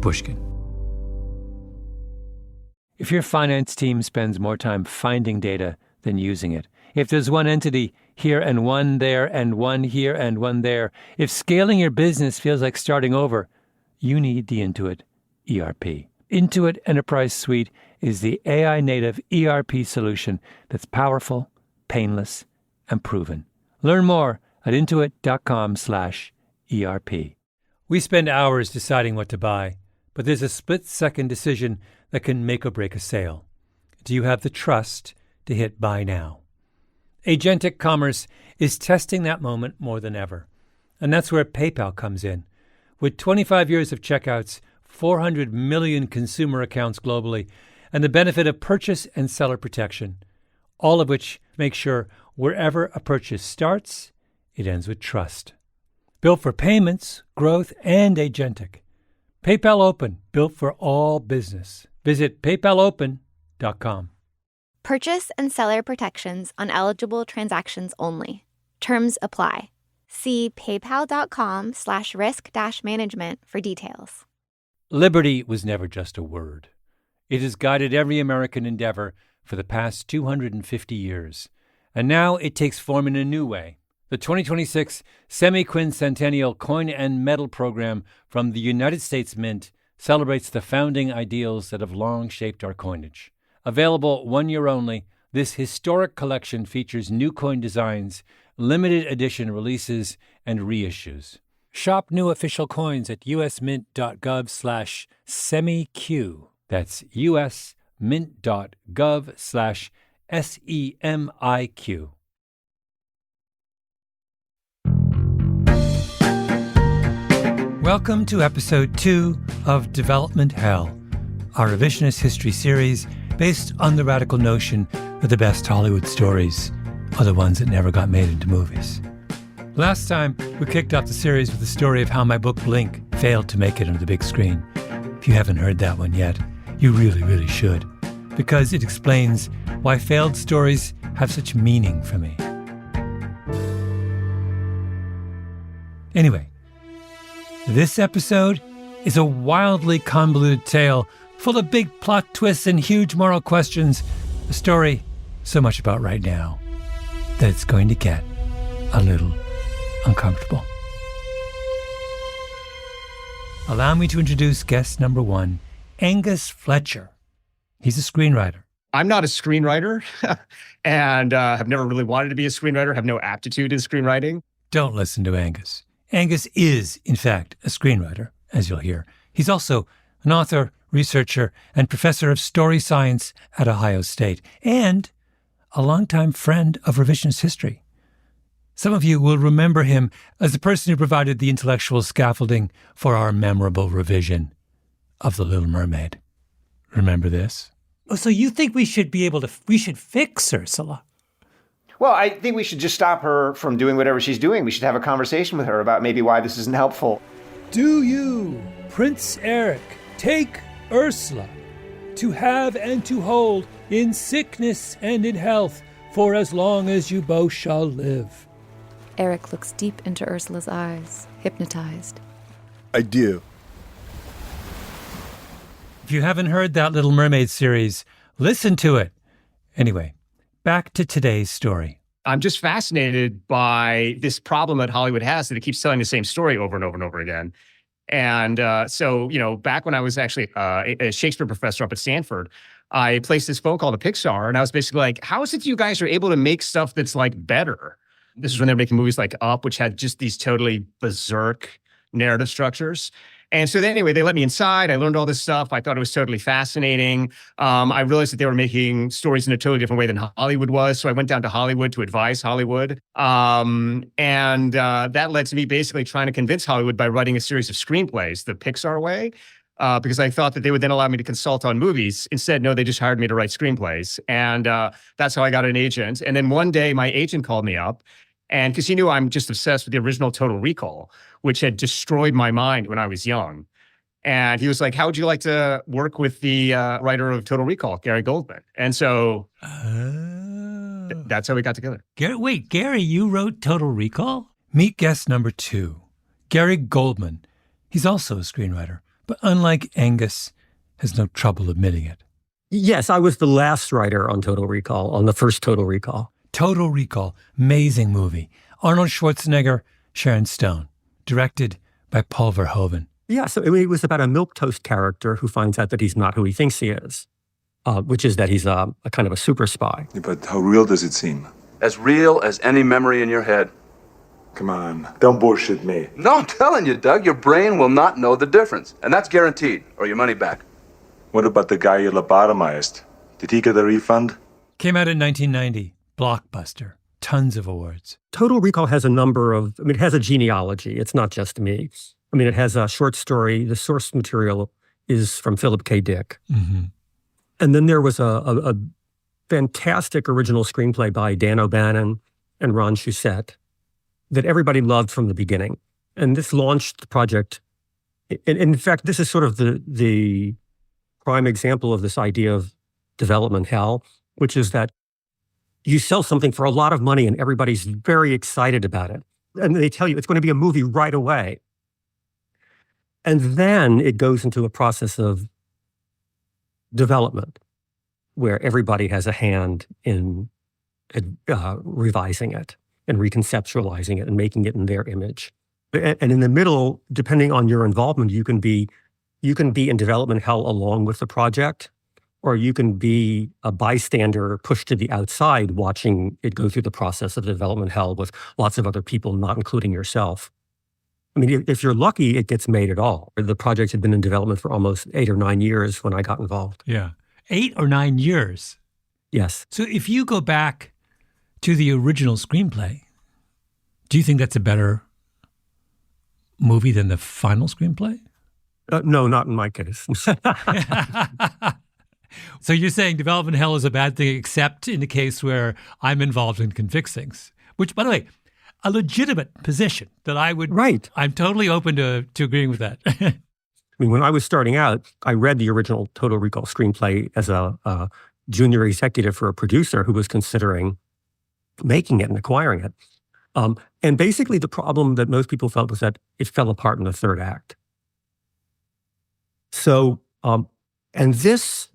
Pushkin. If your finance team spends more time finding data than using it, if there's one entity here and one there and one here and one there, if scaling your business feels like starting over, you need the Intuit ERP. Intuit Enterprise Suite is the AI-native ERP solution that's powerful, painless, and proven. Learn more at intuit.com/ERP. We spend hours deciding what to buy, but there's a split-second decision that can make or break a sale. Do you have the trust to hit buy now? Agentic commerce is testing that moment more than ever. And that's where PayPal comes in. With 25 years of checkouts, 400 million consumer accounts globally, and the benefit of purchase and seller protection, all of which make sure wherever a purchase starts, it ends with trust. Built for payments, growth, and agentic. PayPal Open, built for all business. Visit paypalopen.com. Purchase and seller protections on eligible transactions only. Terms apply. See paypal.com/risk-management for details. Liberty was never just a word. It has guided every American endeavor for the past 250 years. And now it takes form in a new way. The 2026 Semi-Quincentennial Coin and Medal Program from the United States Mint celebrates the founding ideals that have long shaped our coinage. Available 1 year only, this historic collection features new coin designs, limited edition releases, and reissues. Shop new official coins at usmint.gov/semiq. That's usmint.gov/SEMIQ. Welcome to episode 2 of Development Hell, our revisionist history series based on the radical notion that the best Hollywood stories are the ones that never got made into movies. Last time, we kicked off the series with the story of how my book Blink failed to make it on the big screen. If you haven't heard that one yet, you really, really should, because it explains why failed stories have such meaning for me. Anyway, this episode is a wildly convoluted tale full of big plot twists and huge moral questions. A story so much about right now that it's going to get a little uncomfortable. Allow me to introduce guest number 1, Angus Fletcher. He's a screenwriter. I'm not a screenwriter and have never really wanted to be a screenwriter, have no aptitude in screenwriting. Don't listen to Angus. Angus is, in fact, a screenwriter, as you'll hear. He's also an author, researcher, and professor of story science at Ohio State, and a longtime friend of revisionist history. Some of you will remember him as the person who provided the intellectual scaffolding for our memorable revision of The Little Mermaid. Remember this? Oh, so you think we should fix Ursula? Well, I think we should just stop her from doing whatever she's doing. We should have a conversation with her about maybe why this isn't helpful. Do you, Prince Eric, take Ursula to have and to hold in sickness and in health for as long as you both shall live? Eric looks deep into Ursula's eyes, hypnotized. I do. If you haven't heard that Little Mermaid series, listen to it. Anyway, back to today's story. I'm just fascinated by this problem that Hollywood has, that it keeps telling the same story over and over and over again. And so, back when I was actually a Shakespeare professor up at Stanford, I placed this phone call to Pixar, and I was basically like, how is it you guys are able to make stuff that's like better? This is when they're making movies like Up, which had just these totally berserk narrative structures. And so anyway, they let me inside. I learned all this stuff. I thought it was totally fascinating. I realized that they were making stories in a totally different way than Hollywood was. So I went down to Hollywood to advise Hollywood. And that led to me basically trying to convince Hollywood by writing a series of screenplays the Pixar way, because I thought that they would then allow me to consult on movies. Instead, no, they just hired me to write screenplays. And that's how I got an agent. And then one day my agent called me up, and because he knew I'm just obsessed with the original Total Recall, which had destroyed my mind when I was young. And he was like, how would you like to work with the writer of Total Recall, Gary Goldman? And so that's how we got together. Gary, you wrote Total Recall? Meet guest number 2, Gary Goldman. He's also a screenwriter, But unlike Angus, has no trouble admitting it. Yes, I was the last writer on Total Recall, on the first Total Recall. Total Recall, amazing movie. Arnold Schwarzenegger, Sharon Stone, directed by Paul Verhoeven. Yeah, so it was about a milquetoast character who finds out that he's not who he thinks he is, which is that he's a kind of a super spy. Yeah, but how real does it seem? As real as any memory in your head. Come on, don't bullshit me. No, I'm telling you, Doug, your brain will not know the difference. And that's guaranteed, or your money back. What about the guy you lobotomized? Did he get a refund? Came out in 1990. Blockbuster. Tons of awards. Total Recall has it has a genealogy. It's not just me. It has a short story. The source material is from Philip K. Dick. Mm-hmm. And then there was a fantastic original screenplay by Dan O'Bannon and Ron Shusett that everybody loved from the beginning. And this launched the project. In fact, this is sort of the prime example of this idea of development hell, which is that you sell something for a lot of money and everybody's very excited about it. And they tell you it's going to be a movie right away. And then it goes into a process of development where everybody has a hand in revising it and reconceptualizing it and making it in their image. And in the middle, depending on your involvement, you can be in development hell along with the project, or you can be a bystander pushed to the outside watching it go through the process of development hell with lots of other people, not including yourself. If you're lucky, it gets made at all. The project had been in development for almost 8 or 9 years when I got involved. Yeah. 8 or 9 years? Yes. So if you go back to the original screenplay, do you think that's a better movie than the final screenplay? No, not in my case. So you're saying development hell is a bad thing, except in the case where I'm involved and can fix things, which, by the way, a legitimate position that I would. Right. I'm totally open to agreeing with that. When I was starting out, I read the original Total Recall screenplay as a junior executive for a producer who was considering making it and acquiring it. And basically the problem that most people felt was that it fell apart in the third act. So, and this,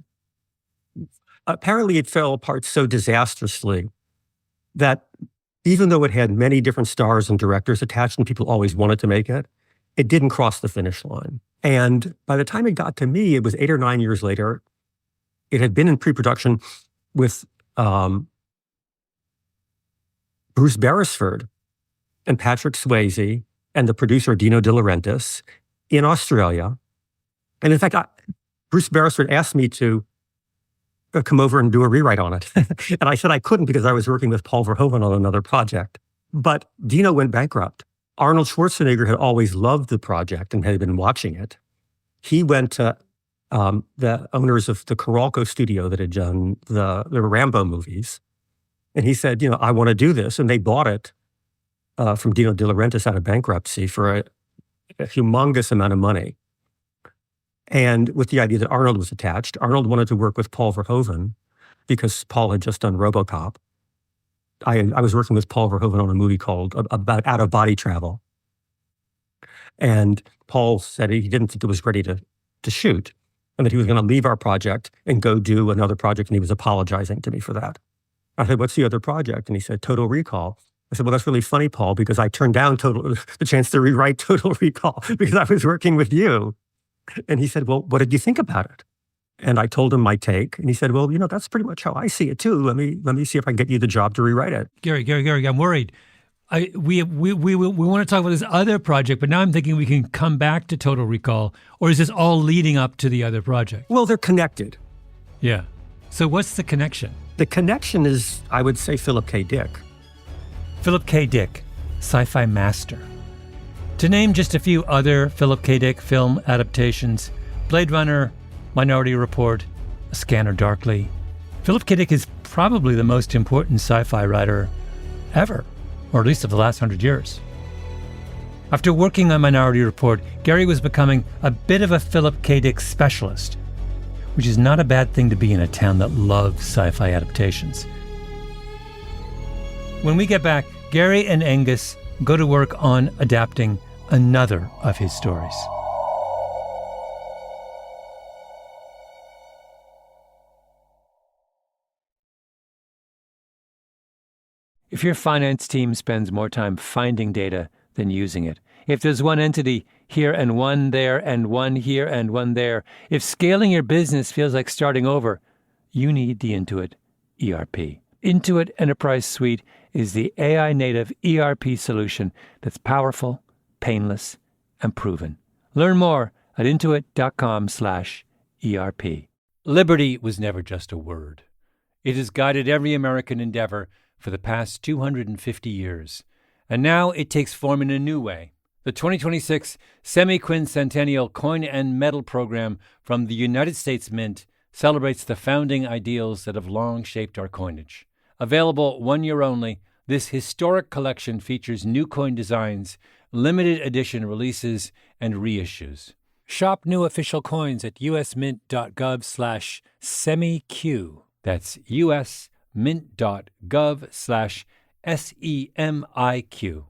apparently it fell apart so disastrously that even though it had many different stars and directors attached and people always wanted to make it, it didn't cross the finish line. And by the time it got to me, it was 8 or 9 years later. It had been in pre-production with Bruce Beresford and Patrick Swayze and the producer Dino De Laurentiis in Australia. And in fact, Bruce Beresford asked me to come over and do a rewrite on it. And I said I couldn't because I was working with Paul Verhoeven on another project. But Dino went bankrupt. Arnold Schwarzenegger had always loved the project and had been watching it. He went to the owners of the Coralco studio that had done the Rambo movies. And he said, I want to do this. And they bought it from Dino De Laurentiis out of bankruptcy for a humongous amount of money. And with the idea that Arnold was attached, Arnold wanted to work with Paul Verhoeven because Paul had just done RoboCop. I was working with Paul Verhoeven on a movie called about out-of-body travel. And Paul said he didn't think it was ready to shoot and that he was going to leave our project and go do another project, and he was apologizing to me for that. I said, what's the other project? And he said, Total Recall. I said, well, that's really funny, Paul, because I turned down the chance to rewrite Total Recall because I was working with you. And he said, well, what did you think about it? And I told him my take. And he said, well, that's pretty much how I see it too. Let me see if I can get you the job to rewrite it. Gary, I'm worried. We want to talk about this other project, but now I'm thinking we can come back to Total Recall, or is this all leading up to the other project? Well, they're connected. Yeah. So what's the connection? The connection is, I would say, Philip K. Dick. Philip K. Dick, sci-fi master. To name just a few other Philip K. Dick film adaptations, Blade Runner, Minority Report, A Scanner Darkly. Philip K. Dick is probably the most important sci-fi writer ever, or at least of the last 100 years. After working on Minority Report, Gary was becoming a bit of a Philip K. Dick specialist, which is not a bad thing to be in a town that loves sci-fi adaptations. When we get back, Gary and Angus go to work on adapting another of his stories. If your finance team spends more time finding data than using it, if there's one entity here and one there and one here and one there, if scaling your business feels like starting over, you need the Intuit ERP. Intuit Enterprise Suite is the AI-native ERP solution that's powerful, painless, and proven. Learn more at intuit.com/ERP. Liberty was never just a word. It has guided every American endeavor for the past 250 years. And now it takes form in a new way. The 2026 Semi-Quincentennial Coin and Medal Program from the United States Mint celebrates the founding ideals that have long shaped our coinage. Available 1 year only, this historic collection features new coin designs, limited edition releases, and reissues. Shop new official coins at usmint.gov/semiq. That's usmint.gov/SEMIQ.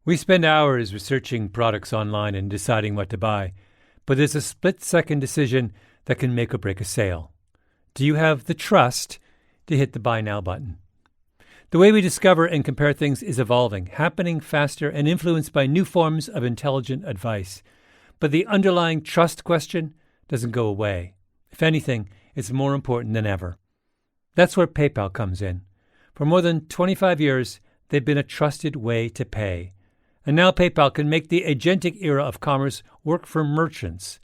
We spend hours researching products online and deciding what to buy, but there's a split-second decision that can make or break a sale. Do you have the trust to hit the Buy Now button? The way we discover and compare things is evolving, happening faster and influenced by new forms of intelligent advice. But the underlying trust question doesn't go away. If anything, it's more important than ever. That's where PayPal comes in. For more than 25 years, they've been a trusted way to pay. And now PayPal can make the agentic era of commerce work for merchants,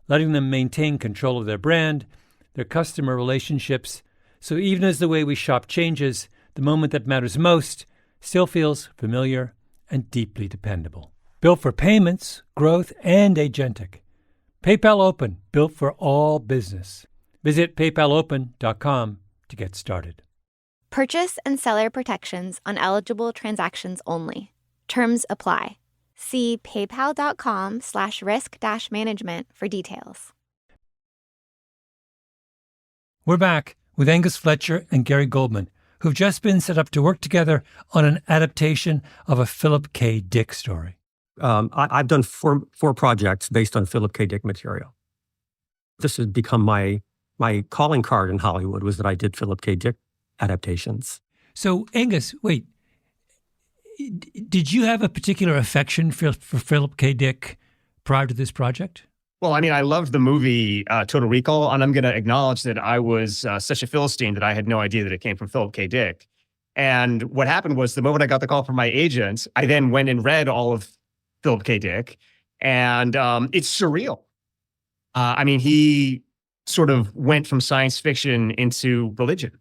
letting them maintain control of their brand, their customer relationships. So even as the way we shop changes, the moment that matters most still feels familiar and deeply dependable. Built for payments, growth, and agentic. PayPal Open, built for all business. Visit paypalopen.com to get started. Purchase and seller protections on eligible transactions only. Terms apply. See paypal.com/risk-management for details. We're back with Angus Fletcher and Gary Goldman, who've just been set up to work together on an adaptation of a Philip K. Dick story. I've done four projects based on Philip K. Dick material. This has become my calling card in Hollywood, was that I did Philip K. Dick adaptations. So, Angus, wait, did you have a particular affection for Philip K. Dick prior to this project? Well, I mean, I loved the movie Total Recall, and I'm going to acknowledge that I was such a Philistine that I had no idea that it came from Philip K. Dick. And what happened was, the moment I got the call from my agent, I then went and read all of Philip K. Dick, and it's surreal. I mean, he sort of went from science fiction into religion.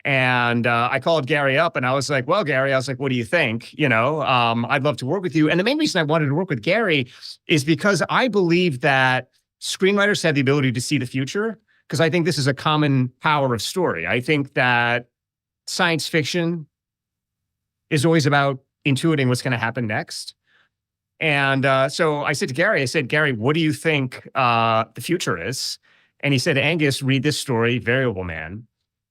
And I called Gary up and I was like, well, Gary, what do you think? I'd love to work with you. And the main reason I wanted to work with Gary is because I believe that screenwriters have the ability to see the future, because I think this is a common power of story. I think that science fiction is always about intuiting what's going to happen next. And so I said to Gary, Gary, what do you think the future is? And he said, Angus, read this story, Variable Man.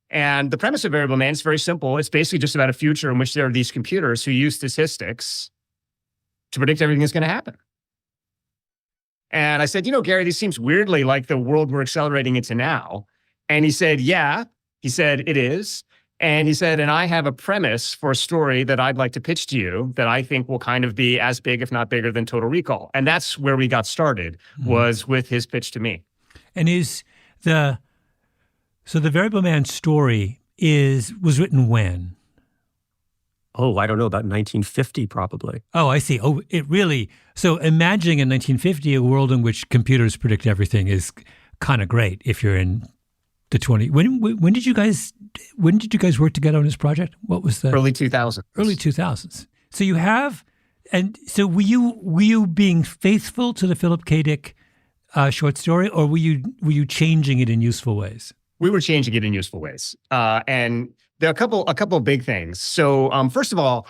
And the premise of Variable Man is very simple. It's basically just about a future in which there are these computers who use statistics to predict everything that's going to happen. And I said, Gary, this seems weirdly like the world we're accelerating into now. And he said, yeah. He said, it is. And he said, and I have a premise for a story that I'd like to pitch to you that I think will kind of be as big, if not bigger, than Total Recall. And that's where we got started, was with his pitch to me. And So the Variable Man story was written when? Oh, I don't know, about 1950 probably. Oh, I see. Oh, so imagining in 1950 a world in which computers predict everything is kind of great if you're in the 20s. When did you guys work together on this project? What was the early 2000s? Early 2000s. So you have, and so were you being faithful to the Philip K. Dick short story, or were you changing it in useful ways? We were changing it in useful ways. And there are a couple of big things. So first of all,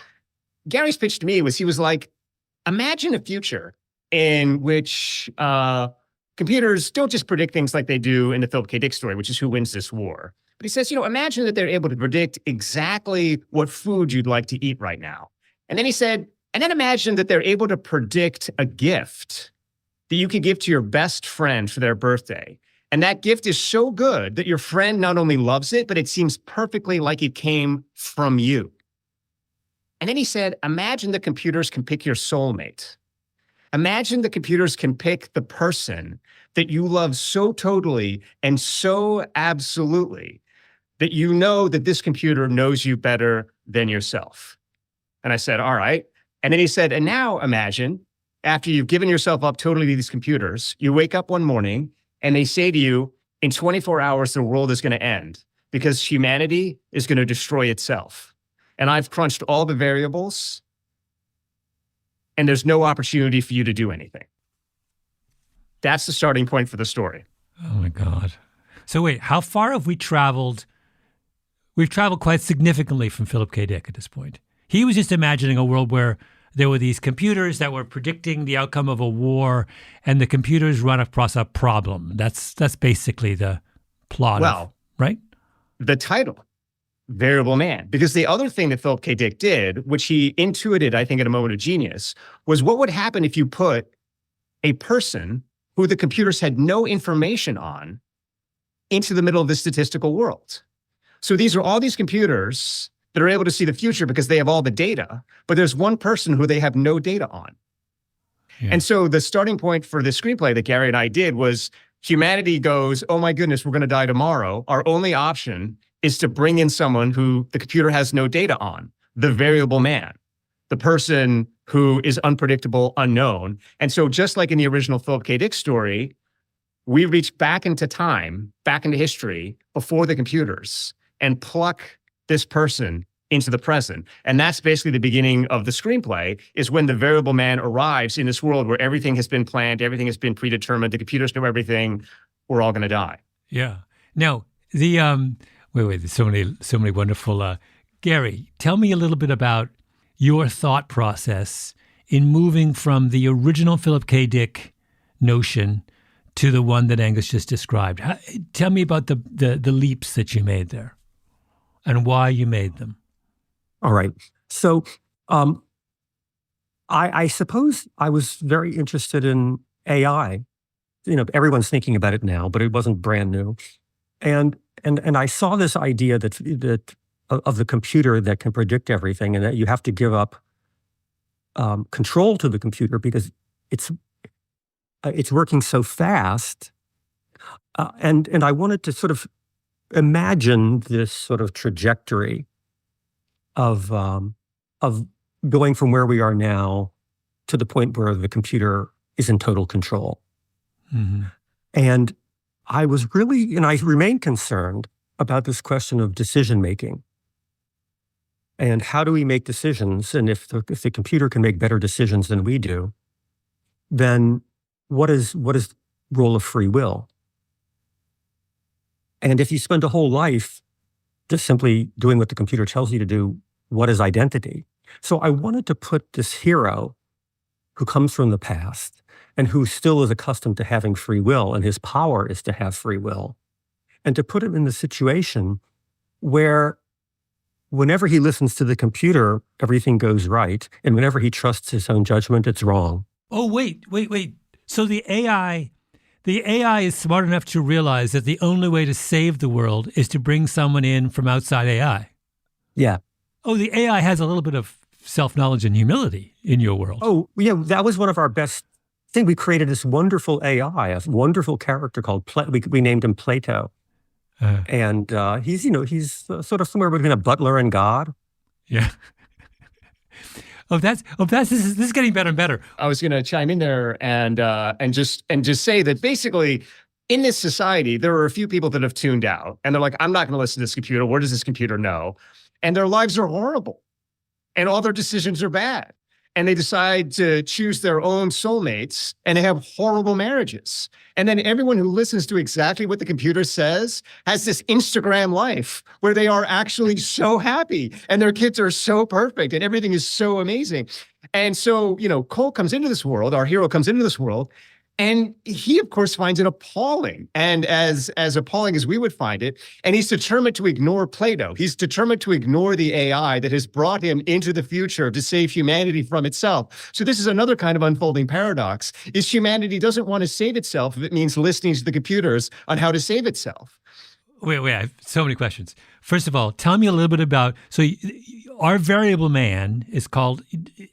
Gary's pitch to me was, he was like, imagine a future in which computers don't just predict things like they do in the Philip K. Dick story, which is who wins this war. But he says, imagine that they're able to predict exactly what food you'd like to eat right now. And then he said, and then imagine that they're able to predict a gift that you could give to your best friend for their birthday. And that gift is so good that your friend not only loves it, but it seems perfectly like it came from you. And then he said, imagine the computers can pick your soulmate. Imagine the computers can pick the person that you love so totally and so absolutely that you know that this computer knows you better than yourself. And I said, all right. And then he said, and now imagine after you've given yourself up totally to these computers, you wake up one morning and they say to you, in 24 hours, the world is going to end because humanity is going to destroy itself. And I've crunched all the variables and there's no opportunity for you to do anything. That's the starting point for the story. Oh my God. So wait, how far have we traveled? We've traveled quite significantly from Philip K. Dick at this point. He was just imagining a world where there were these computers that were predicting the outcome of a war, and the computers run across a problem. That's basically the plot. Well, right? The title, Variable Man. Because the other thing that Philip K. Dick did, which he intuited, I think, at a moment of genius, was what would happen if you put a person who the computers had no information on into the middle of the statistical world. So these are all these computers that are able to see the future because they have all the data, but there's one person who they have no data on. Yeah. And so the starting point for the screenplay that Gary and I did was humanity goes, oh my goodness, we're going to die tomorrow. Our only option is to bring in someone who the computer has no data on, the variable man, the person who is unpredictable, unknown. And so just like in the original Philip K. Dick story, we reach back into time, back into history before the computers and pluck this person into the present. And that's basically the beginning of the screenplay, is when the variable man arrives in this world where everything has been planned, everything has been predetermined, the computers know everything, we're all going to die. Yeah. Now, the, wait, there's so many wonderful, Gary, tell me a little bit about your thought process in moving from the original Philip K. Dick notion to the one that Angus just described. Tell me about the leaps that you made there and why you made them. All right. So I suppose I was very interested in AI. You know, everyone's thinking about it now, but it wasn't brand new. And I saw this idea that of the computer that can predict everything, and that you have to give up control to the computer because it's working so fast. And I wanted to sort of imagine this sort of trajectory of going from where we are now to the point where the computer is in total control. Mm-hmm. And I was really, and I remain concerned about this question of decision making. And how do we make decisions? And if the computer can make better decisions than we do, then what is the role of free will? And if you spend a whole life just simply doing what the computer tells you to do, what is identity? So I wanted to put this hero who comes from the past and who still is accustomed to having free will, and his power is to have free will, and to put him in the situation where whenever he listens to the computer, everything goes right, and whenever he trusts his own judgment, it's wrong. Oh, wait. So the AI is smart enough to realize that the only way to save the world is to bring someone in from outside AI. Yeah. Oh, the AI has a little bit of self-knowledge and humility in your world. Oh, yeah, that was one of our best things. We created this wonderful AI, a wonderful character called, we named him Plato. And he's sort of somewhere between a butler and God. Yeah. This is getting better and better. I was going to chime in there and just say that basically in this society, there are a few people that have tuned out and they're like, I'm not going to listen to this computer. What does this computer know? And their lives are horrible and all their decisions are bad. And they decide to choose their own soulmates and they have horrible marriages. And then everyone who listens to exactly what the computer says has this Instagram life where they are actually so happy and their kids are so perfect and everything is so amazing. And so, Cole comes into this world, our hero comes into this world, and he, of course, finds it appalling, and as appalling as we would find it. And he's determined to ignore Plato. He's determined to ignore the AI that has brought him into the future to save humanity from itself. So this is another kind of unfolding paradox, is humanity doesn't want to save itself if it means listening to the computers on how to save itself. Wait, I have so many questions. First of all, tell me a little bit about, our variable man is called,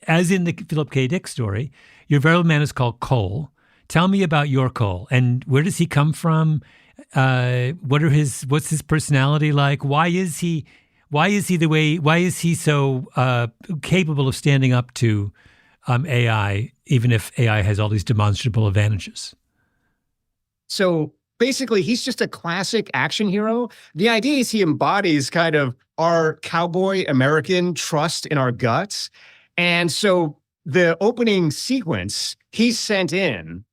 as in the Philip K. Dick story, your variable man is called Cole. Tell me about your Cole, and where does he come from? What's his personality like? Why is he so capable of standing up to AI, even if AI has all these demonstrable advantages? So basically, he's just a classic action hero. The idea is he embodies kind of our cowboy American trust in our guts. And so the opening sequence, he's sent in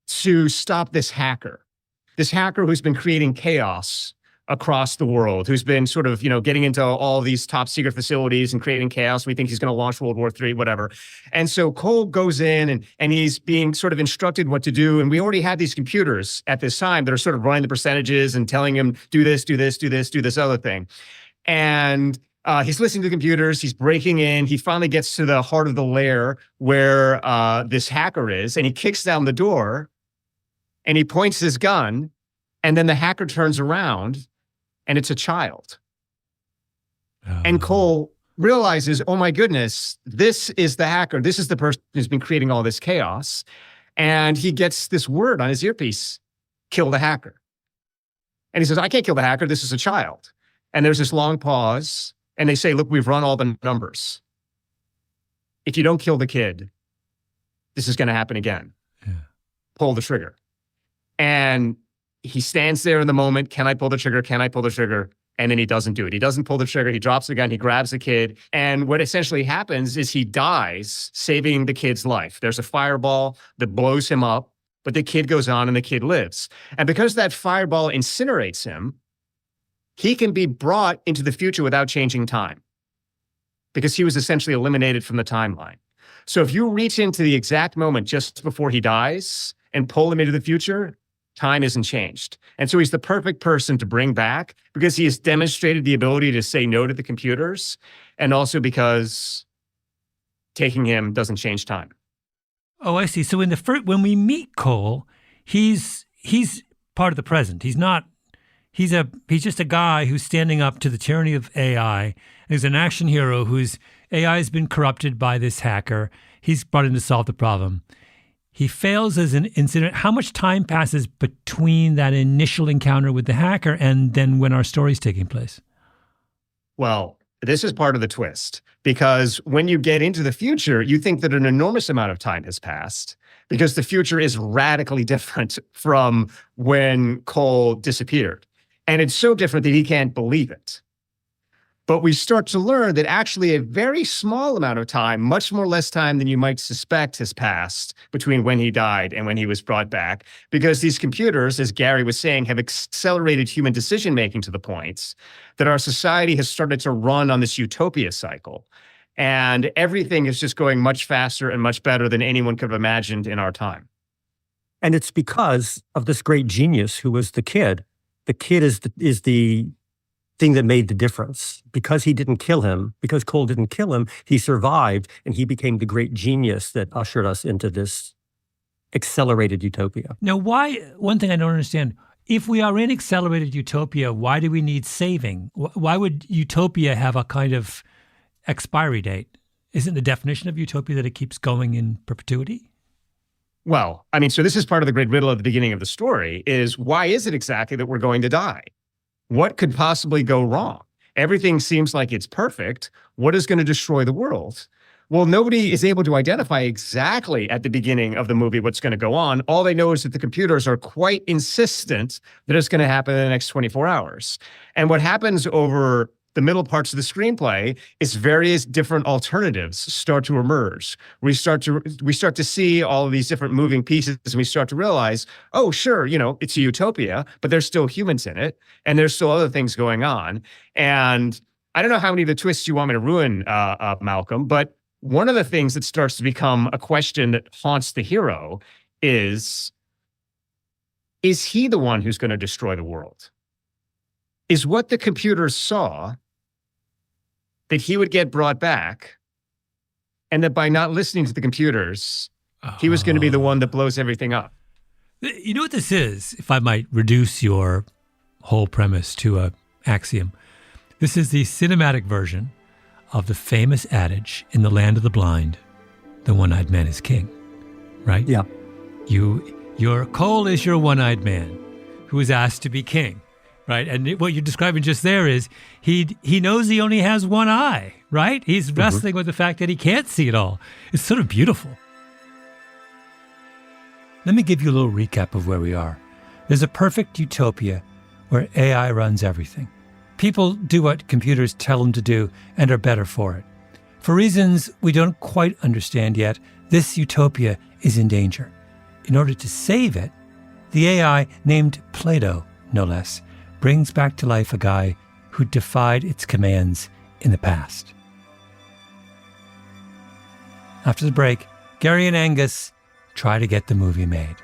to stop this hacker who's been creating chaos across the world, who's been sort of, getting into all these top secret facilities and creating chaos. We think he's going to launch World War III, whatever. And so Cole goes in and he's being sort of instructed what to do. And we already had these computers at this time that are sort of running the percentages and telling him, do this, do this, do this, do this other thing. And he's listening to the computers. He's breaking in. He finally gets to the heart of the lair where this hacker is, and he kicks down the door and he points his gun, and then the hacker turns around and it's a child. Oh. And Cole realizes, oh my goodness, this is the hacker. This is the person who's been creating all this chaos. And he gets this word on his earpiece, kill the hacker. And he says, I can't kill the hacker. This is a child. And there's this long pause. And they say, look, we've run all the numbers. If you don't kill the kid, this is going to happen again. Yeah. Pull the trigger. And he stands there in the moment. Can I pull the trigger? Can I pull the trigger? And then he doesn't do it. He doesn't pull the trigger. He drops the gun. He grabs the kid. And what essentially happens is he dies, saving the kid's life. There's a fireball that blows him up, but the kid goes on and the kid lives. And because that fireball incinerates him, he can be brought into the future without changing time, because he was essentially eliminated from the timeline. So if you reach into the exact moment just before he dies and pull him into the future, time isn't changed. And so he's the perfect person to bring back, because he has demonstrated the ability to say no to the computers, and also because taking him doesn't change time. Oh, I see. So in when we meet Cole, he's part of the present. He's just a guy who's standing up to the tyranny of AI. He's an action hero whose AI has been corrupted by this hacker. He's brought in to solve the problem. He fails as an incident. How much time passes between that initial encounter with the hacker and then when our story's taking place? Well, this is part of the twist, because when you get into the future, you think that an enormous amount of time has passed, because the future is radically different from when Cole disappeared. And it's so different that he can't believe it. But we start to learn that actually a very small amount of time, much more less time than you might suspect, has passed between when he died and when he was brought back, because these computers, as Gary was saying, have accelerated human decision-making to the point that our society has started to run on this utopia cycle. And everything is just going much faster and much better than anyone could have imagined in our time. And it's because of this great genius who was the kid. The kid is the thing that made the difference. Because he didn't kill him, because Cole didn't kill him, he survived, and he became the great genius that ushered us into this accelerated utopia. Now, one thing I don't understand, if we are in accelerated utopia, why do we need saving? Why would utopia have a kind of expiry date? Isn't the definition of utopia that it keeps going in perpetuity? Well, I mean, so this is part of the great riddle at the beginning of the story, is why is it exactly that we're going to die? What could possibly go wrong? Everything seems like it's perfect. What is going to destroy the world? Well, nobody is able to identify exactly at the beginning of the movie what's going to go on. All they know is that the computers are quite insistent that it's going to happen in the next 24 hours. And what happens over the middle parts of the screenplay is various different alternatives start to emerge. We start to see all of these different moving pieces, and we start to realize, oh, sure, it's a utopia, but there's still humans in it, and there's still other things going on. And I don't know how many of the twists you want me to ruin, Malcolm, but one of the things that starts to become a question that haunts the hero is he the one who's going to destroy the world? Is what the computers saw that he would get brought back, and that by not listening to the computers, he was going to be the one that blows everything up? You know what this is, if I might reduce your whole premise to a axiom. This is the cinematic version of the famous adage in the land of the blind, the one-eyed man is king, right? Yeah. Your Cole is your one-eyed man who is asked to be king, right? And what you're describing just there is he knows he only has one eye, right? He's wrestling with the fact that he can't see it all. It's sort of beautiful. Let me give you a little recap of where we are. There's a perfect utopia where AI runs everything. People do what computers tell them to do and are better for it. For reasons we don't quite understand yet, this utopia is in danger. In order to save it, the AI, named Plato, no less, brings back to life a guy who defied its commands in the past. After the break, Gary and Angus try to get the movie made.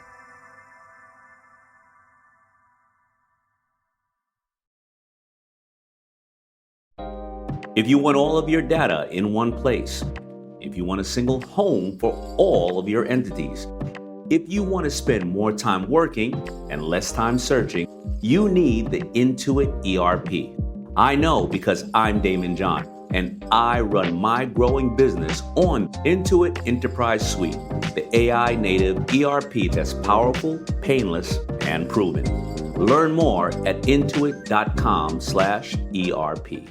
If you want all of your data in one place, if you want a single home for all of your entities, if you want to spend more time working and less time searching, you need the Intuit ERP. I know because I'm Damon John, and I run my growing business on Intuit Enterprise Suite, the AI native ERP that's powerful, painless, and proven. Learn more at intuit.com/ERP.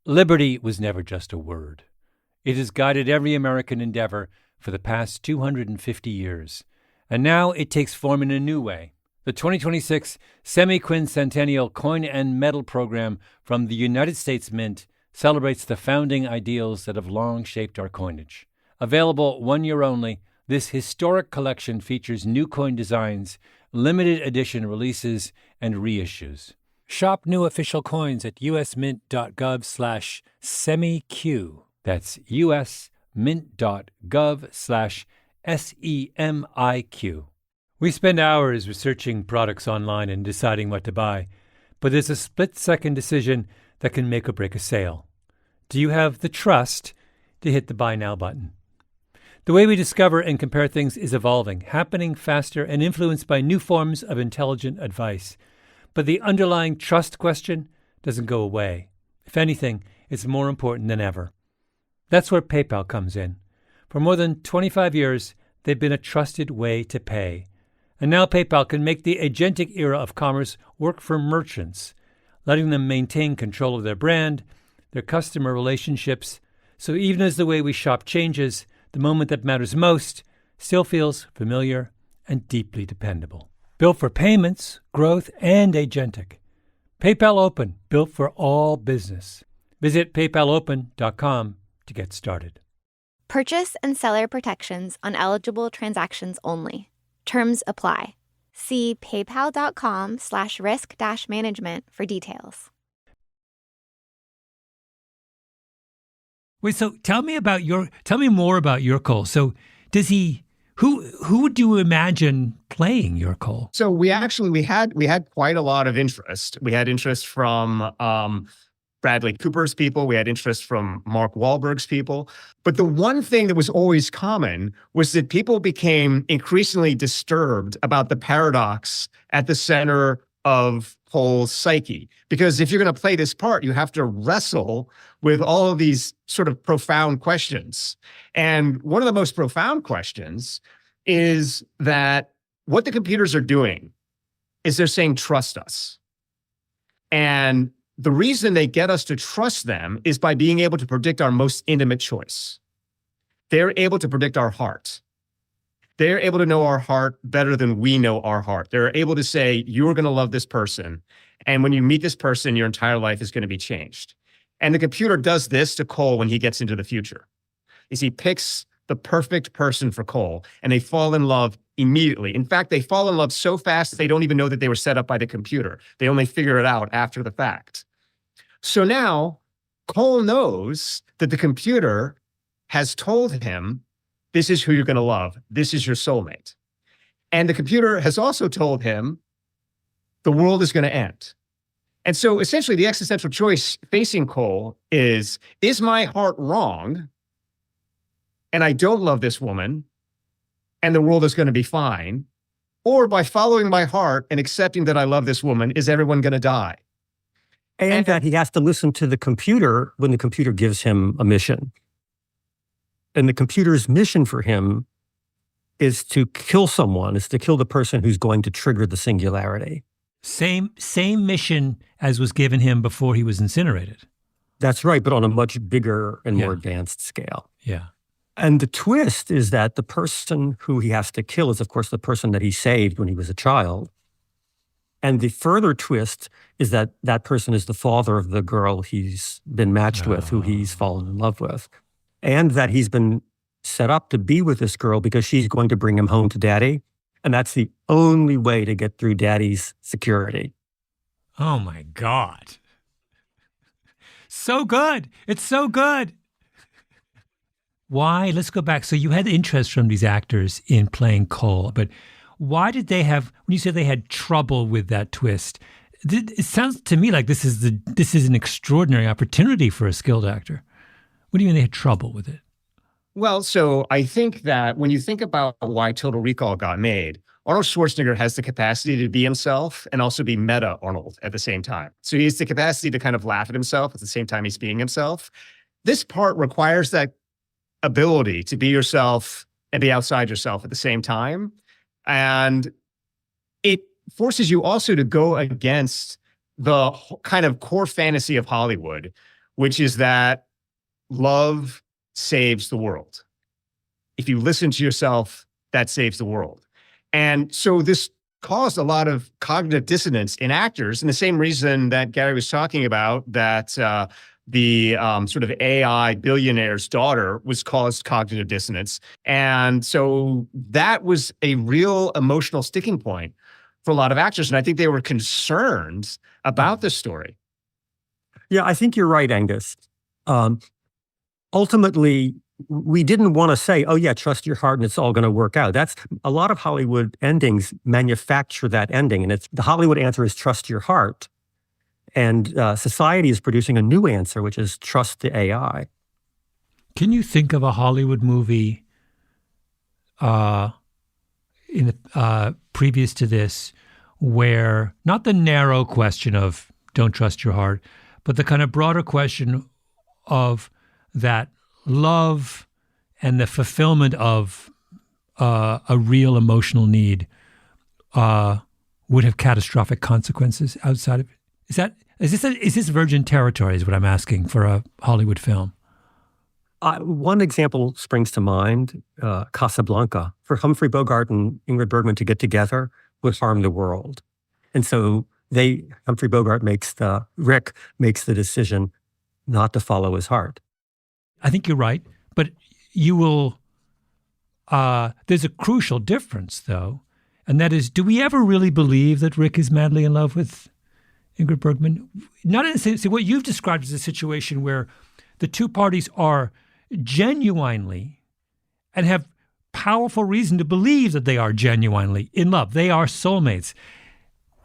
Liberty was never just a word. It has guided every American endeavor for the past 250 years. And now it takes form in a new way. The 2026 Semi-Quincentennial Coin and Medal Program from the United States Mint celebrates the founding ideals that have long shaped our coinage. Available 1 year only, this historic collection features new coin designs, limited edition releases, and reissues. Shop new official coins at usmint.gov/semiq. That's usmint.gov/SEMIQ. We spend hours researching products online and deciding what to buy, but there's a split-second decision that can make or break a sale. Do you have the trust to hit the Buy Now button? The way we discover and compare things is evolving, happening faster and influenced by new forms of intelligent advice. But the underlying trust question doesn't go away. If anything, it's more important than ever. That's where PayPal comes in. For more than 25 years, they've been a trusted way to pay. And now PayPal can make the agentic era of commerce work for merchants, letting them maintain control of their brand, their customer relationships. So even as the way we shop changes, the moment that matters most still feels familiar and deeply dependable. Built for payments, growth, and agentic. PayPal Open, built for all business. Visit paypalopen.com to get started. Purchase and seller protections on eligible transactions only. Terms apply. See paypal.com/risk-management for details. Wait, so tell me more about your Cole. So who would you imagine playing your Cole? So we had quite a lot of interest. We had interest from Bradley Cooper's people. We had interest from Mark Wahlberg's people. But the one thing that was always common was that people became increasingly disturbed about the paradox at the center of Cole's psyche. Because if you're going to play this part, you have to wrestle with all of these sort of profound questions. And one of the most profound questions is that what the computers are doing is they're saying, trust us. And the reason they get us to trust them is by being able to predict our most intimate choice. They're able to predict our heart. They're able to know our heart better than we know our heart. They're able to say, you're going to love this person. And when you meet this person, your entire life is going to be changed. And the computer does this to Cole when he gets into the future. Is he picks the perfect person for Cole, and they fall in love immediately. In fact, they fall in love so fast they don't even know that they were set up by the computer. They only figure it out after the fact. So now Cole knows that the computer has told him, this is who you're going to love. This is your soulmate. And the computer has also told him the world is going to end. And so essentially the existential choice facing Cole is my heart wrong? And I don't love this woman, and the world is going to be fine? or by following my heart and accepting that I love this woman, is everyone going to die? And that he has to listen to the computer when the computer gives him a mission. And the computer's mission for him is to kill someone, is to kill the person who's going to trigger the singularity. Same mission as was given him before he was incinerated. That's right, but on a much bigger and more advanced scale. Yeah. And the twist is that the person who he has to kill is, of course, the person that he saved when he was a child. And the further twist is that that person is the father of the girl he's been matched with, who he's fallen in love with. And that he's been set up to be with this girl because she's going to bring him home to daddy. And that's the only way to get through daddy's security. Oh my God. So good. It's so good. Why? Let's go back. So you had interest from these actors in playing Cole, but why did they have, when you say they had trouble with that twist, it sounds to me like this is an extraordinary opportunity for a skilled actor. What do you mean they had trouble with it? Well, so I think that when you think about why Total Recall got made, Arnold Schwarzenegger has the capacity to be himself and also be meta Arnold at the same time. So he has the capacity to kind of laugh at himself at the same time he's being himself. This part requires that ability to be yourself and be outside yourself at the same time. And it forces you also to go against the kind of core fantasy of Hollywood, which is that love saves the world. If you listen to yourself, that saves the world. And so this caused a lot of cognitive dissonance in actors, and the same reason that Gary was talking about, that the sort of AI billionaire's daughter was caused cognitive dissonance. And so that was a real emotional sticking point for a lot of actors. And I think they were concerned about this story. Yeah, I think you're right, Angus. Ultimately, we didn't want to say, oh yeah, trust your heart and it's all going to work out. That's a lot of Hollywood endings manufacture that ending. And the Hollywood answer is trust your heart. And society is producing a new answer, which is trust the AI. Can you think of a Hollywood movie previous to this where not the narrow question of don't trust your heart, but the kind of broader question of that love and the fulfillment of a real emotional need would have catastrophic consequences outside of it? Is this virgin territory is what I'm asking for a Hollywood film? One example springs to mind, Casablanca. For Humphrey Bogart and Ingrid Bergman to get together would harm the world. And so Humphrey Bogart Rick makes the decision not to follow his heart. I think you're right, but you will, there's a crucial difference though, and that is, do we ever really believe that Rick is madly in love with Ingrid Bergman? Not in the sense, what you've described is a situation where the two parties are genuinely and have powerful reason to believe that they are genuinely in love. They are soulmates.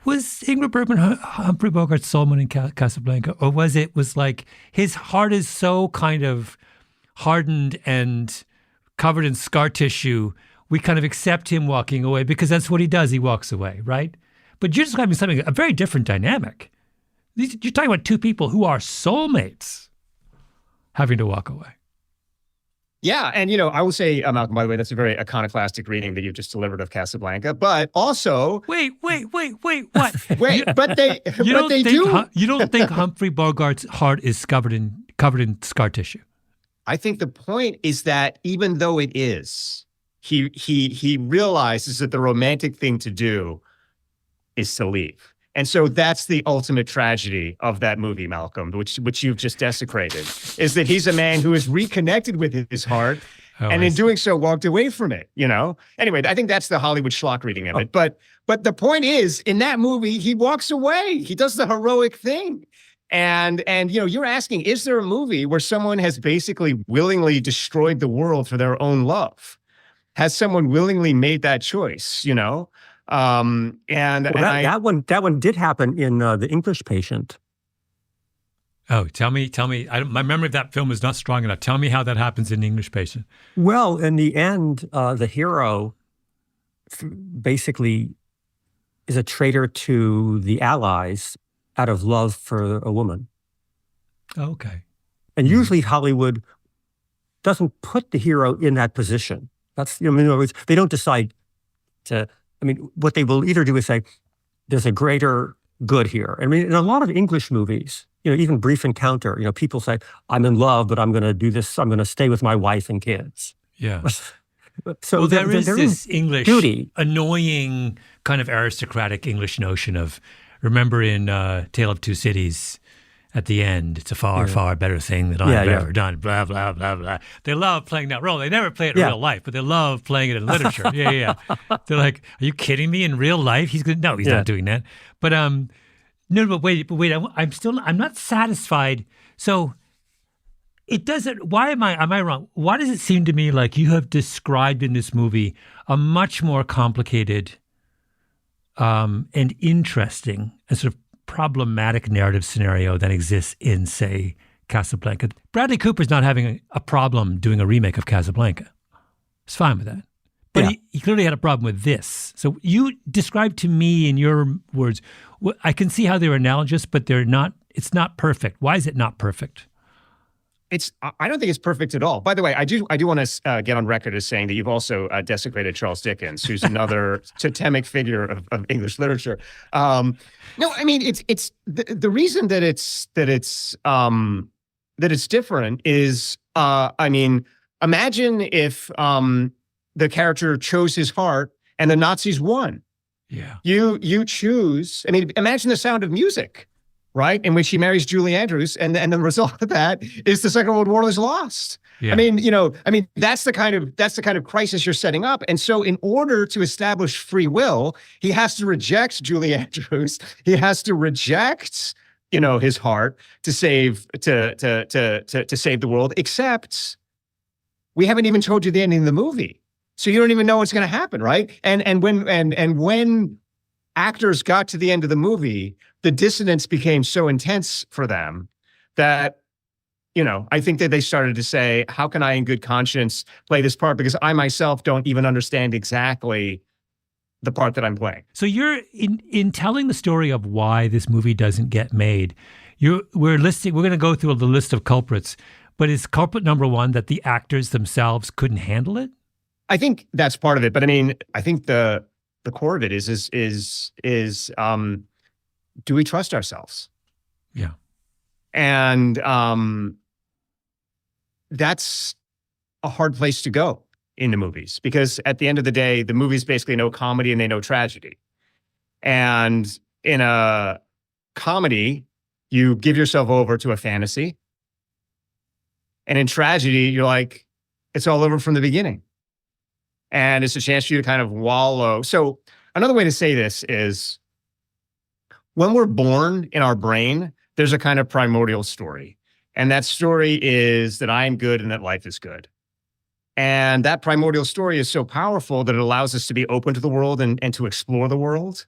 Was Ingrid Bergman Humphrey Bogart's soulmate in Casablanca, or was like his heart is so kind of hardened and covered in scar tissue, we kind of accept him walking away because that's what he does. He walks away, right? But you're describing a very different dynamic. You're talking about two people who are soulmates having to walk away. Yeah, and I will say, Malcolm, by the way, that's a very iconoclastic reading that you've just delivered of Casablanca. But also, wait, what? but they do. You don't think Humphrey Bogart's heart is covered in scar tissue? I think the point is that even though it is, he realizes that the romantic thing to do is to leave. And so that's the ultimate tragedy of that movie, Malcolm, which you've just desecrated, is that he's a man who is reconnected with his heart and in doing so walked away from it, Anyway, I think that's the Hollywood schlock reading of it. But the point is, in that movie, he walks away. He does the heroic thing. And you're asking, is there a movie where someone has basically willingly destroyed the world for their own love? Has someone willingly made that choice, that one did happen in The English Patient. Oh, tell me. My memory of that film is not strong enough. Tell me how that happens in The English Patient. Well, in the end, the hero basically is a traitor to the Allies out of love for a woman. Okay. And usually Hollywood doesn't put the hero in that position. That's, in other words, they don't decide to, what they will either do is say, there's a greater good here. In a lot of English movies, even Brief Encounter, people say, I'm in love, but I'm going to do this, I'm going to stay with my wife and kids. Yeah. So well, there is this English, duty. Annoying kind of aristocratic English notion of, remember in Tale of Two Cities, at the end, it's a far, far better thing than I've ever done, blah, blah, blah, blah. They love playing that role. They never play it in real life, but they love playing it in literature. They're like, are you kidding me? In real life? He's not doing that. But but wait, I'm not satisfied. So it doesn't, am I wrong? Why does it seem to me like you have described in this movie a much more complicated and interesting and sort of problematic narrative scenario that exists in, say, Casablanca? Bradley Cooper's not having a problem doing a remake of Casablanca. He's fine with that. But he clearly had a problem with this. So you describe to me in your words, I can see how they're analogous, but it's not perfect. Why is it not perfect? I don't think it's perfect at all. By the way, I do want to get on record as saying that you've also desecrated Charles Dickens, who's another totemic figure of English literature. No, it's the reason that it's different is imagine if the character chose his heart and the Nazis won. Yeah, you choose. Imagine the Sound of Music. Right, in which he marries Julie Andrews, and the result of that is the Second World War is lost. Yeah. That's the kind of crisis you're setting up. And so, in order to establish free will, he has to reject Julie Andrews. He has to reject, his heart to save the world. Except, we haven't even told you the ending of the movie, so you don't even know what's going to happen, right? And when actors got to the end of the movie, the dissonance became so intense for them that, I think that they started to say, how can I in good conscience play this part? Because I myself don't even understand exactly the part that I'm playing. So you're in telling the story of why this movie doesn't get made. We're going to go through the list of culprits, but is culprit number one that the actors themselves couldn't handle it? I think that's part of it. But I think the core of it is do we trust ourselves? Yeah. And that's a hard place to go in the movies, because at the end of the day, the movies basically know comedy and they know tragedy. And in a comedy, you give yourself over to a fantasy. And in tragedy, you're like, it's all over from the beginning. And it's a chance for you to kind of wallow. So another way to say this is, when we're born in our brain, there's a kind of primordial story. And that story is that I am good and that life is good. And that primordial story is so powerful that it allows us to be open to the world and to explore the world.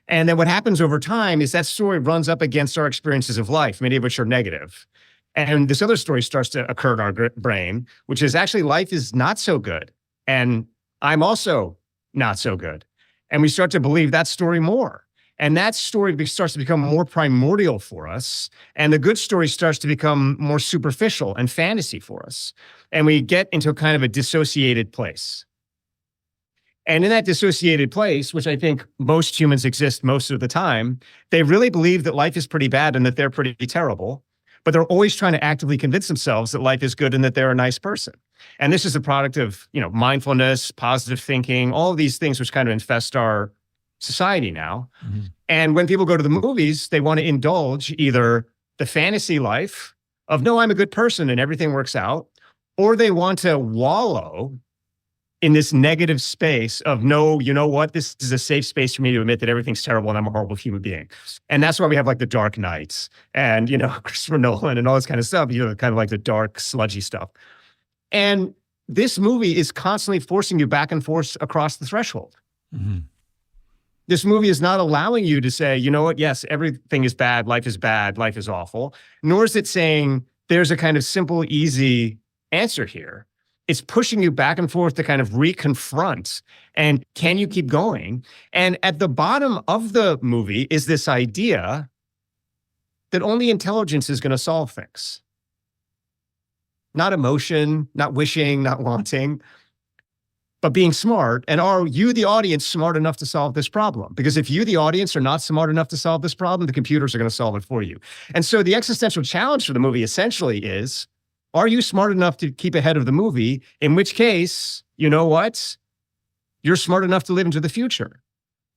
And then what happens over time is that story runs up against our experiences of life, many of which are negative. And this other story starts to occur in our brain, which is actually life is not so good. And I'm also not so good. And we start to believe that story more. And that story starts to become more primordial for us. And the good story starts to become more superficial and fantasy for us. And we get into a kind of a dissociated place. And in that dissociated place, which I think most humans exist most of the time, they really believe that life is pretty bad and that they're pretty terrible. But they're always trying to actively convince themselves that life is good and that they're a nice person. And this is a product of, mindfulness, positive thinking, all of these things which kind of infest our society now. Mm-hmm. And when people go to the movies, they want to indulge either the fantasy life of, no, I'm a good person and everything works out, or they want to wallow in this negative space of, no, you know what? This is a safe space for me to admit that everything's terrible and I'm a horrible human being. And that's why we have like the Dark Knights and, Christopher Nolan and all this kind of stuff, kind of like the dark, sludgy stuff. And this movie is constantly forcing you back and forth across the threshold. Mm-hmm. This movie is not allowing you to say, you know what? Yes, everything is bad. Life is awful. Nor is it saying there's a kind of simple, easy answer here. it's pushing you back and forth to kind of reconfront. And can you keep going? And at the bottom of the movie is this idea that only intelligence is going to solve things. Not emotion, not wishing, not wanting, but being smart. And are you, the audience, smart enough to solve this problem? Because if you, the audience, are not smart enough to solve this problem, the computers are going to solve it for you. And so the existential challenge for the movie essentially is, are you smart enough to keep ahead of the movie? In which case, you know what? You're smart enough to live into the future.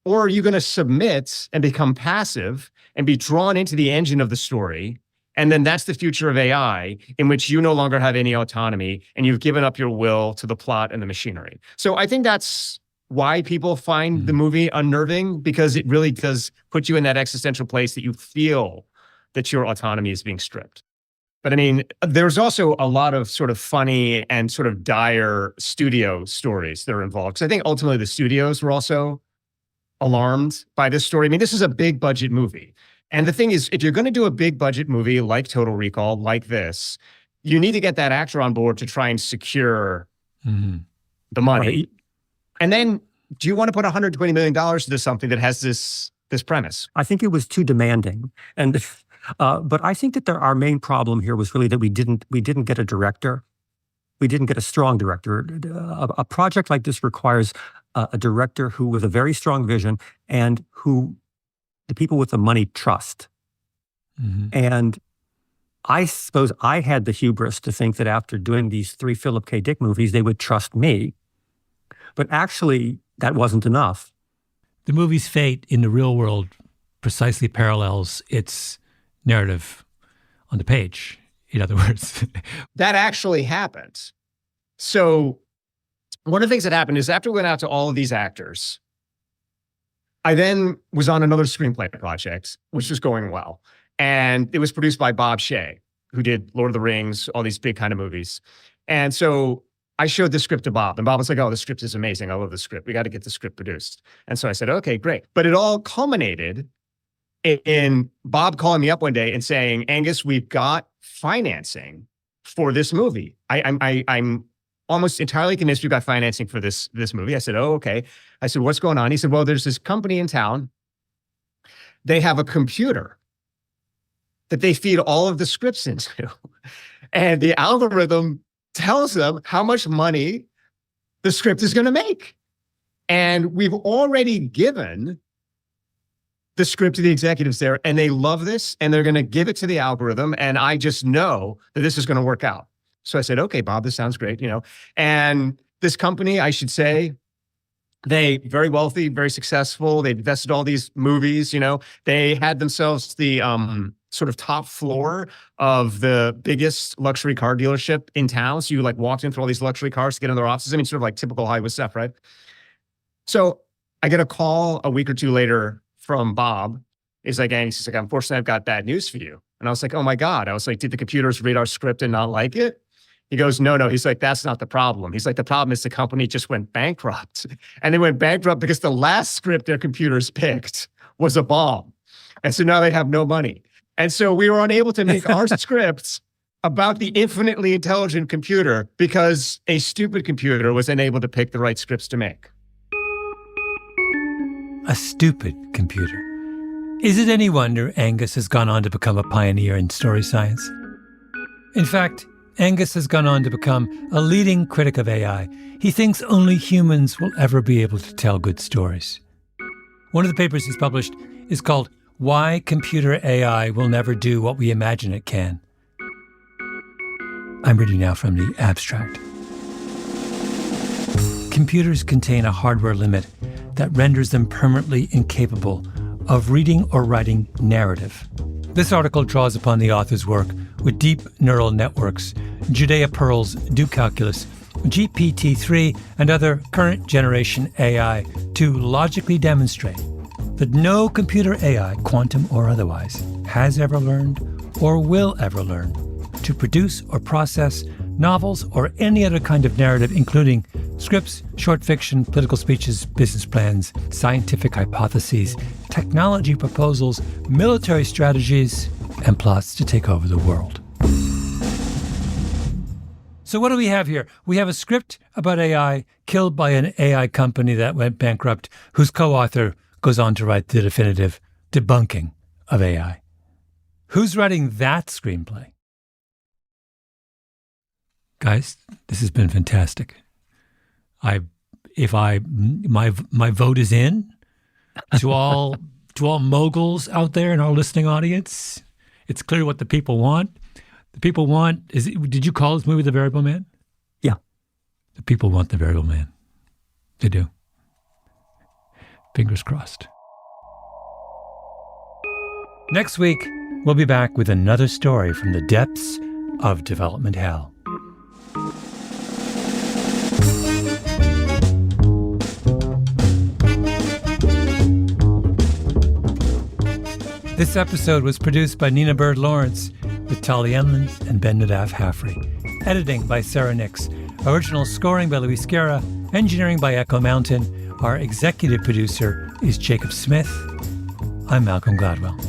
Or are you going to submit and become passive and be drawn into the engine of the story? And then that's the future of AI, in which you no longer have any autonomy and you've given up your will to the plot and the machinery. So I think that's why people find the movie unnerving, because it really does put you in that existential place that you feel that your autonomy is being stripped. But I mean, there's also a lot of sort of funny and sort of dire studio stories that are involved. Because I think ultimately the studios were also alarmed by this story. I mean, this is a big budget movie. And the thing is, if you're going to do a big budget movie like Total Recall, like this, you need to get that actor on board to try and secure the money. Right. And then do you want to put $120 million into something that has this premise? I think it was too demanding. And but I think that our main problem here was really that we didn't get a director. We didn't get a strong director. A project like this requires a director who with a very strong vision and who the people with the money trust. And I suppose I had the hubris to think that after doing these 3 Philip K. Dick movies, they would trust me. But actually, that wasn't enough. The movie's fate in the real world precisely parallels its narrative on the page, in other words. That actually happened. So one of the things that happened is after we went out to all of these actors, I then was on another screenplay project, which was going well. And it was produced by Bob Shea, who did Lord of the Rings, all these big kind of movies. And so I showed the script to Bob, and Bob was like, oh, the script is amazing. I love the script. We got to get the script produced. And so I said, okay, great. But it all culminated in Bob calling me up one day and saying, Angus, we've got financing for this movie. I'm almost entirely convinced we've got financing for this movie. I said, oh, okay. I said, what's going on? He said, well, there's this company in town. They have a computer that they feed all of the scripts into. And the algorithm tells them how much money the script is going to make. And we've already given the script to the executives there, and they love this, and they're going to give it to the algorithm, and I just know that this is going to work out. So I said, okay, Bob, this sounds great, And this company, I should say, they very wealthy, very successful. They invested all these movies, They had themselves the sort of top floor of the biggest luxury car dealership in town. So you walked in through all these luxury cars to get in their offices. I mean, sort of like typical Hollywood stuff, right? So I get a call a week or two later from Bob. He's like, unfortunately, I've got bad news for you. And I was like, oh my God. I was like, did the computers read our script and not like it? He goes, no. He's like, that's not the problem. He's like, the problem is the company just went bankrupt. And they went bankrupt because the last script their computers picked was a bomb. And so now they have no money. And so we were unable to make our scripts about the infinitely intelligent computer because a stupid computer was unable to pick the right scripts to make. A stupid computer. Is it any wonder Angus has gone on to become a pioneer in story science? In fact, Angus has gone on to become a leading critic of AI. He thinks only humans will ever be able to tell good stories. One of the papers he's published is called Why Computer AI Will Never Do What We Imagine It Can. I'm reading now from the abstract. Computers contain a hardware limit that renders them permanently incapable of reading or writing narrative. This article draws upon the author's work with deep neural networks, Judea Pearl's Do Calculus, GPT-3, and other current generation AI to logically demonstrate that no computer AI, quantum or otherwise, has ever learned or will ever learn to produce or process novels or any other kind of narrative, including scripts, short fiction, political speeches, business plans, scientific hypotheses, technology proposals, military strategies, and plots to take over the world. So what do we have here? We have a script about AI killed by an AI company that went bankrupt, whose co-author goes on to write the definitive debunking of AI. Who's writing that screenplay? Guys, this has been fantastic. My vote is in to all moguls out there in our listening audience. It's clear what the people want. The people want did you call this movie The Variable Man? Yeah. The people want The Variable Man. They do. Fingers crossed. Next week, we'll be back with another story from the depths of development hell. This episode was produced by Nina Bird Lawrence with Tali Enlund and Ben Nadaf Haffrey. Editing by Sarah Nix. Original scoring by Luis Guerra. Engineering by Echo Mountain. Our executive producer is Jacob Smith. I'm Malcolm Gladwell.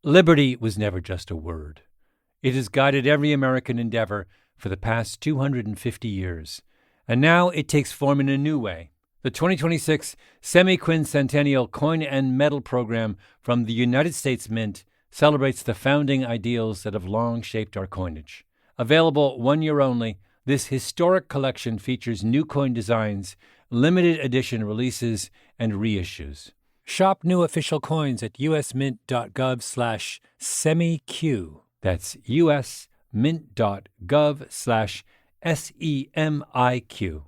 Liberty was never just a word. It has guided every American endeavor for the past 250 years. And now it takes form in a new way. The 2026 Semi-Quincentennial Coin and Medal Program from the United States Mint celebrates the founding ideals that have long shaped our coinage. Available 1 year only, this historic collection features new coin designs, limited edition releases, and reissues. Shop new official coins at usmint.gov/semiq. That's usmint.gov/SEMIQ.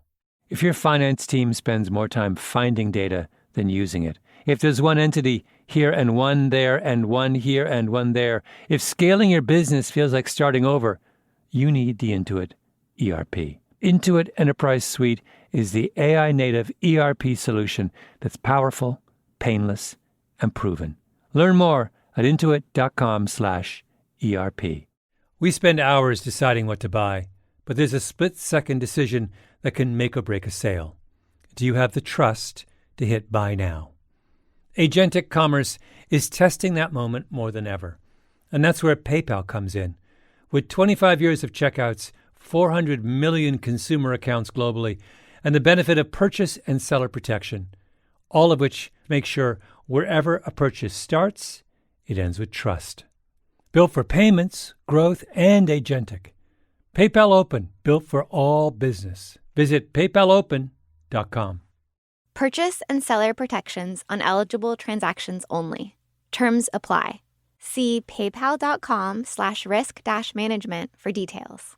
If your finance team spends more time finding data than using it, if there's one entity here and one there and one here and one there, if scaling your business feels like starting over, you need the Intuit ERP. Intuit Enterprise Suite is the AI-native ERP solution that's powerful, painless, and proven. Learn more at intuit.com/ERP. We spend hours deciding what to buy, but there's a split-second decision that can make or break a sale. Do you have the trust to hit buy now? Agentic commerce is testing that moment more than ever. And that's where PayPal comes in. With 25 years of checkouts, 400 million consumer accounts globally, and the benefit of purchase and seller protection, all of which make sure wherever a purchase starts, it ends with trust. Built for payments, growth, and agentic. PayPal Open, built for all business. Visit paypalopen.com. Purchase and seller protections on eligible transactions only. Terms apply. See paypal.com/risk-management for details.